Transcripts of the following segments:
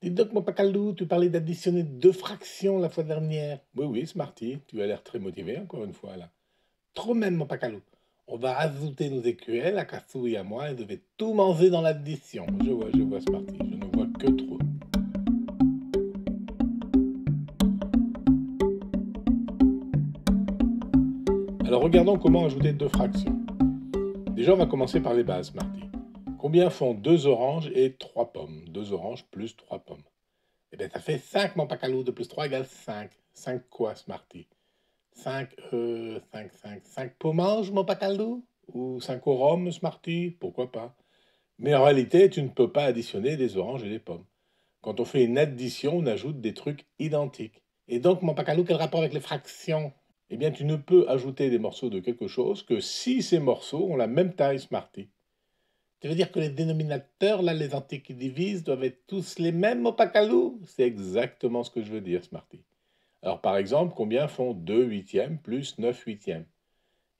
Dis donc, mon Pacalou, tu parlais d'additionner deux fractions la fois dernière. Oui, oui, Smarty, tu as l'air très motivé encore une fois là. Trop même, mon Pacalou. On va ajouter nos écuelles à Kassou et à moi et je vais tout manger dans l'addition. Je vois, Smarty, je ne vois que trop. Alors regardons comment ajouter deux fractions. Déjà, on va commencer par les bases, Smarty. Combien font deux oranges et trois pommes? Deux oranges plus trois pommes. Eh bien, ça fait 5, mon Pacalou. 2 plus 3 égale 5. 5 quoi, Smarty? 5 pommage, mon Pacalou? Ou 5 au rhum, Smarty? Pourquoi pas? Mais en réalité, tu ne peux pas additionner des oranges et des pommes. Quand on fait une addition, on ajoute des trucs identiques. Et donc, mon Pacalou, quel rapport avec les fractions? Eh bien, tu ne peux ajouter des morceaux de quelque chose que si ces morceaux ont la même taille, Smarty. Tu veux dire que les dénominateurs, là, les entiers qui divisent, doivent être tous les mêmes, mon Pacalou? C'est exactement ce que je veux dire, Smarty. Alors, par exemple, combien font 2 huitièmes plus 9 huitièmes?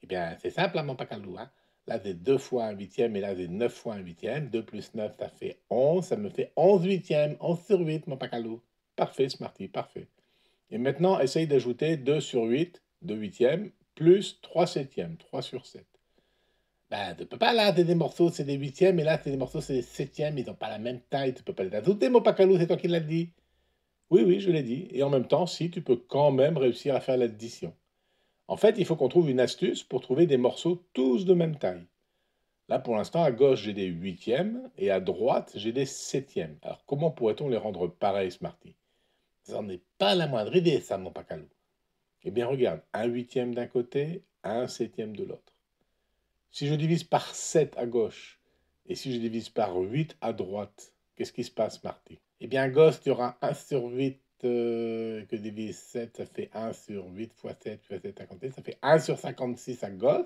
Eh bien, c'est simple, hein, mon Pacalou. Hein. Là, c'est 2 fois un huitième et là, c'est 9 fois un huitième. 2 plus 9, ça fait 11. Ça me fait 11 huitièmes. 11 sur 8, mon Pacalou. Parfait, Smarty, parfait. Et maintenant, essaye d'ajouter 2 sur 8, 2 huitièmes, plus 3 septièmes, 3 sur 7. Ben, tu peux pas, là, c'est des morceaux, c'est des huitièmes, et là, c'est des morceaux, c'est des septièmes. Ils n'ont pas la même taille. Tu peux pas les ajouter, mon Pacalou, c'est toi qui l'as dit. Oui, oui, je l'ai dit. Et en même temps, si, tu peux quand même réussir à faire l'addition. En fait, il faut qu'on trouve une astuce pour trouver des morceaux tous de même taille. Là, pour l'instant, à gauche, j'ai des huitièmes et à droite, j'ai des septièmes. Alors, comment pourrait-on les rendre pareils, Smarty? Ça n'en est pas la moindre idée, ça, mon Pacalou. Eh bien, regarde, un huitième d'un côté, un septième de l'autre. Si je divise par 7 à gauche et si je divise par 8 à droite, qu'est-ce qui se passe, Smarty? Eh bien, à gauche, tu auras 1 sur 8 que divise 7, ça fait 1 sur 8 fois 7 fois 7 à compter, ça fait 1 sur 56 à gauche.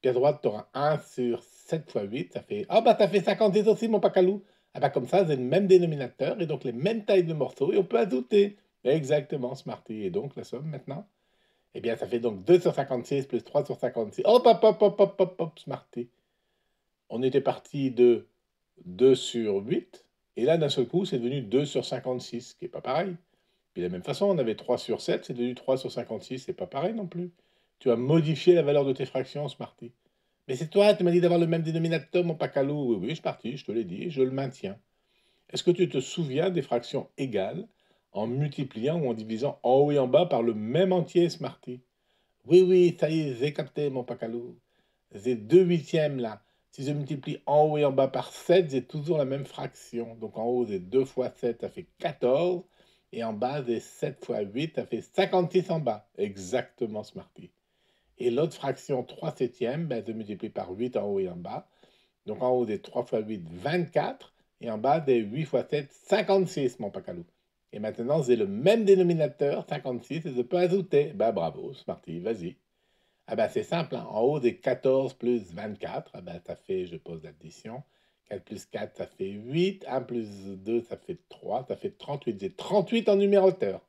Puis à droite, tu auras 1 sur 7 fois 8, ça fait... Ah bah, ça fait 56 aussi, mon Pacalou. Ah bah, comme ça, c'est le même dénominateur et donc les mêmes tailles de morceaux et on peut ajouter. Exactement, Smarty. Et donc, la somme maintenant? Eh bien, ça fait donc 2 sur 56 plus 3 sur 56. Hop, hop, hop, hop, hop, hop, hop, Smarty. On était parti de 2 sur 8 et là, d'un seul coup, c'est devenu 2 sur 56, ce qui n'est pas pareil. Puis de la même façon, on avait 3 sur 7, c'est devenu 3 sur 56, c'est pas pareil non plus. Tu as modifié la valeur de tes fractions, Smarty. Mais c'est toi, tu m'as dit d'avoir le même dénominateur, mon Pacalou. Oui, oui, je suis parti, je te l'ai dit, je le maintiens. Est-ce que tu te souviens des fractions égales en multipliant ou en divisant en haut et en bas par le même entier, Smarty? Oui, oui, ça y est, j'ai capté, mon Pacalou. J'ai 2 huitièmes là. Si je multiplie en haut et en bas par 7, j'ai toujours la même fraction. Donc en haut, j'ai 2 fois 7, ça fait 14. Et en bas, j'ai 7 fois 8, ça fait 56 en bas. Exactement, Smarty. Et l'autre fraction, 3 septièmes, ben, je multiplie par 8 en haut et en bas. Donc en haut, des 3 fois 8, 24. Et en bas, des 8 fois 7, 56, mon Pacalou. Et maintenant, j'ai le même dénominateur, 56, et je peux ajouter. Ben bravo, Smarty, vas-y. Ah ben c'est simple, hein. En haut des 14 plus 24, ah ben ça fait, je pose l'addition, 4 plus 4 ça fait 8, 1 plus 2 ça fait 3, ça fait 38. J'ai 38 en numérateur.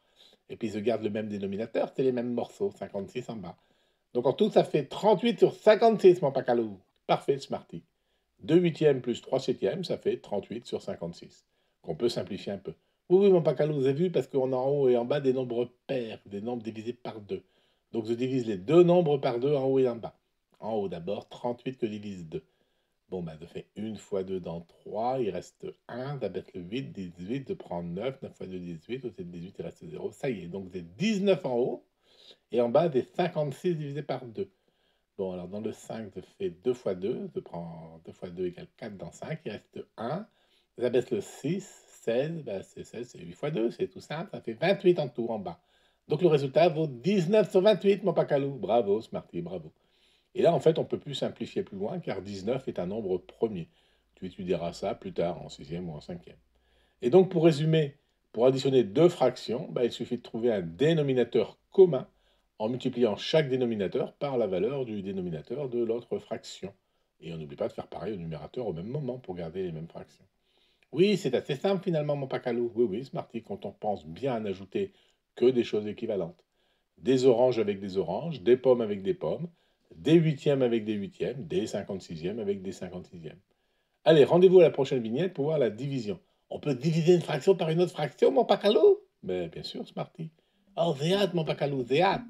Et puis je garde le même dénominateur, c'est les mêmes morceaux, 56 en bas. Donc en tout, ça fait 38 sur 56, mon Pacalou. Parfait, Smarty. 2 huitièmes plus 3 septièmes, ça fait 38 sur 56. Qu'on peut simplifier un peu. Oui, oui, mon Pacalou, vous avez vu, parce qu'on a en haut et en bas des nombres pairs, des nombres divisés par 2. Donc je divise les deux nombres par 2 en haut et en bas. En haut d'abord, 38 que divise 2. Bon, ben, je fais 1 fois 2 dans 3, il reste 1, d'abattre le 8, 18, de prendre 9, 9 fois 2, 18, au-dessus de 18, il reste 0. Ça y est, donc j'ai 19 en haut, et en bas, des 56 divisé par 2. Bon, alors dans le 5, je fais 2 fois 2, je prends 2 fois 2 égale 4 dans 5, il reste 1. J'abaisse le 6, 16, ben c'est 16, c'est 8 fois 2, c'est tout simple, ça fait 28 en tout en bas. Donc le résultat vaut 19 sur 28, mon Pacalou. Bravo, Smarty, bravo. Et là, en fait, on ne peut plus simplifier plus loin, car 19 est un nombre premier. Tu étudieras ça plus tard, en sixième ou en cinquième. Et donc, pour résumer, pour additionner deux fractions, ben, il suffit de trouver un dénominateur commun en multipliant chaque dénominateur par la valeur du dénominateur de l'autre fraction. Et on n'oublie pas de faire pareil au numérateur au même moment pour garder les mêmes fractions. Oui, c'est assez simple finalement, mon Pacalou. Oui, oui, Smarty, quand on pense bien à n'ajouter que des choses équivalentes. Des oranges avec des oranges, des pommes avec des pommes, des huitièmes avec des huitièmes, des 56e avec des 56e. Allez, rendez-vous à la prochaine vignette pour voir la division. On peut diviser une fraction par une autre fraction, mon pacalou? Mais bien sûr, Smarty. Oh, the hat, mon pacalou, the hat.